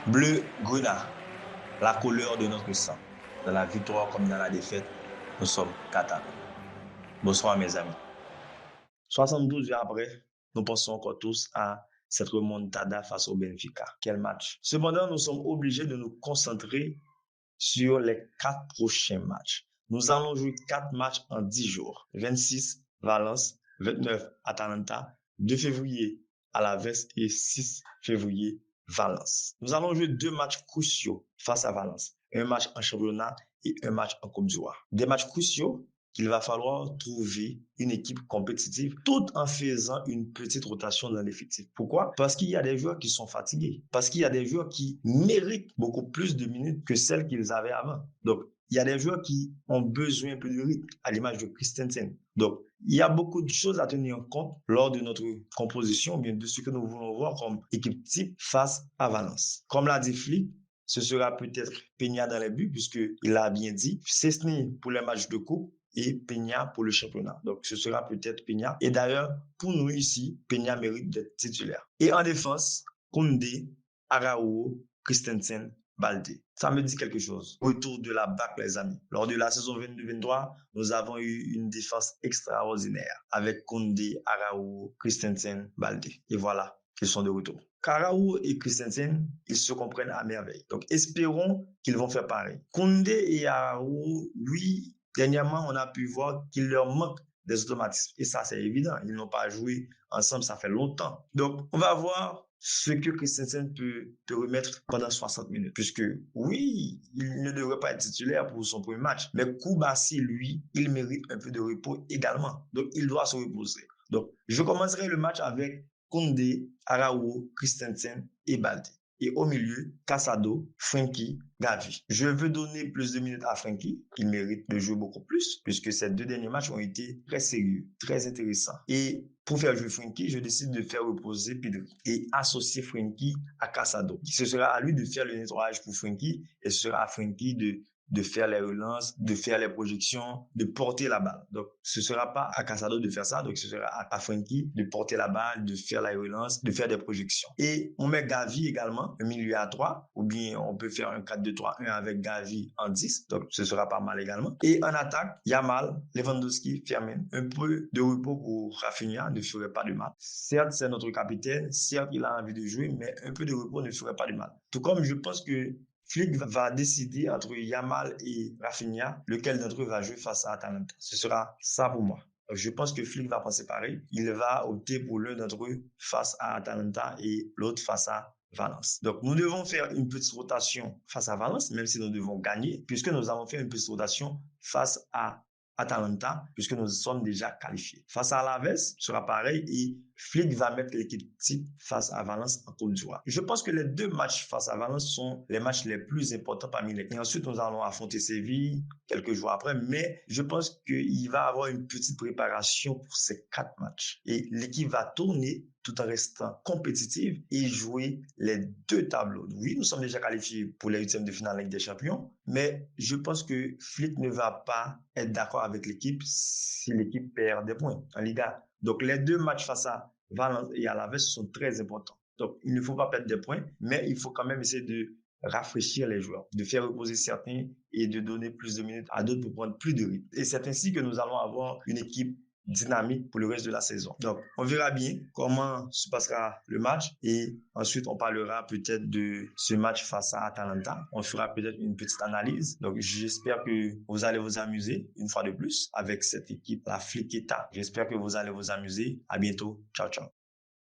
Bleu grenat, la couleur de notre sang. Dans la victoire comme dans la défaite, nous sommes catalans. Bonsoir mes amis. 72 heures après, nous pensons encore tous à cette remontada face au Benfica. Quel match. Cependant, nous sommes obligés de nous concentrer sur les 4 prochains matchs. Nous allons jouer 4 matchs en 10 jours. 26, Valence, 29, Atalanta, 2 février, Alaves et 6 février, Valence. Nous allons jouer 2 matchs cruciaux face à Valence. Un match en championnat et un match en Coupe d'Ivoire. Des matchs cruciaux qu'il va falloir trouver une équipe compétitive tout en faisant une petite rotation dans l'effectif. Pourquoi? Parce qu'il y a des joueurs qui sont fatigués. Parce qu'il y a des joueurs qui méritent beaucoup plus de minutes que celles qu'ils avaient avant. Donc, il y a des joueurs qui ont besoin un peu de rythme, à l'image de Christensen. Donc, il y a beaucoup de choses à tenir compte lors de notre composition, bien de ce que nous voulons voir comme équipe type face à Valence. Comme l'a dit Flick, ce sera peut-être Peña dans les buts, puisqu'il l'a bien dit. Szczesny pour les matchs de coupe et Peña pour le championnat. Donc, ce sera peut-être Peña. Et d'ailleurs, pour nous ici, Peña mérite d'être titulaire. Et en défense, Koundé, Araujo, Christensen, Baldé. Ça me dit quelque chose. Autour de la BAC, les amis. Lors de la saison 22-23, nous avons eu une défense extraordinaire avec Koundé, Araujo, Christensen, Baldé. Et voilà, ils sont de retour. Araujo et Christensen, ils se comprennent à merveille. Donc, espérons qu'ils vont faire pareil. Koundé et Araujo, oui, dernièrement, on a pu voir qu'il leur manque des automatismes. Et ça, c'est évident. Ils n'ont pas joué ensemble, ça fait longtemps. Donc, on va voir ce que Christensen peut te remettre pendant 60 minutes. Puisque, oui, il ne devrait pas être titulaire pour son premier match. Mais Koubassi, lui, il mérite un peu de repos également. Donc, il doit se reposer. Donc, je commencerai le match avec Koundé, Araujo, Christensen et Baldé. Et au milieu, Casado, Frenkie, Gavi. Je veux donner plus de minutes à Frenkie. Il mérite de jouer beaucoup plus, puisque ces 2 derniers matchs ont été très sérieux, très intéressants. Et pour faire jouer Frenkie, je décide de faire reposer Pedri et associer Frenkie à Casado. Ce sera à lui de faire le nettoyage pour Frenkie et ce sera à Frenkie de faire les relances, de faire les projections, de porter la balle. Donc, ce sera pas à Casado de faire ça, donc ce sera à Frenkie de porter la balle, de faire la relance, de faire des projections. Et on met Gavi également, un milieu à 3, ou bien on peut faire un 4-2-3-1 avec Gavi en 10, donc ce sera pas mal également. Et en attaque, Yamal, Lewandowski, Firmin. Un peu de repos pour Rafinha ne ferait pas de mal. Certes, c'est notre capitaine, certes, il a envie de jouer, mais un peu de repos ne ferait pas de mal. Tout comme je pense que Flick va décider entre Yamal et Rafinha lequel d'entre eux va jouer face à Atalanta. Ce sera ça pour moi. Je pense que Flick va penser pareil. Il va opter pour l'un d'entre eux face à Atalanta et l'autre face à Valence. Donc, nous devons faire une petite rotation face à Valence, même si nous devons gagner, puisque nous avons fait une petite rotation face à Atalanta, puisque nous sommes déjà qualifiés. Face à Alaves, ce sera pareil et Flick va mettre l'équipe type face à Valence en Côte d'Ivoire. Je pense que les 2 matchs face à Valence sont les matchs les plus importants parmi les. Et ensuite, nous allons affronter Séville quelques jours après, mais je pense qu'il va y avoir une petite préparation pour ces 4 matchs. Et l'équipe va tourner tout en restant compétitive et jouer les 2 tableaux. Oui, nous sommes déjà qualifiés pour les 8e de finale Ligue des Champions, mais je pense que Flick ne va pas être d'accord avec l'équipe si l'équipe perd des points en Liga. Donc, les 2 matchs face à Valence et Alaves sont très importants. Donc, il ne faut pas perdre des points, mais il faut quand même essayer de rafraîchir les joueurs, de faire reposer certains et de donner plus de minutes à d'autres pour prendre plus de rythme. Et c'est ainsi que nous allons avoir une équipe dynamique pour le reste de la saison. Donc, on verra bien comment se passera le match et ensuite on parlera peut-être de ce match face à Atalanta. On fera peut-être une petite analyse. Donc, j'espère que vous allez vous amuser une fois de plus avec cette équipe, la Flicketa. J'espère que vous allez vous amuser. À bientôt. Ciao, ciao.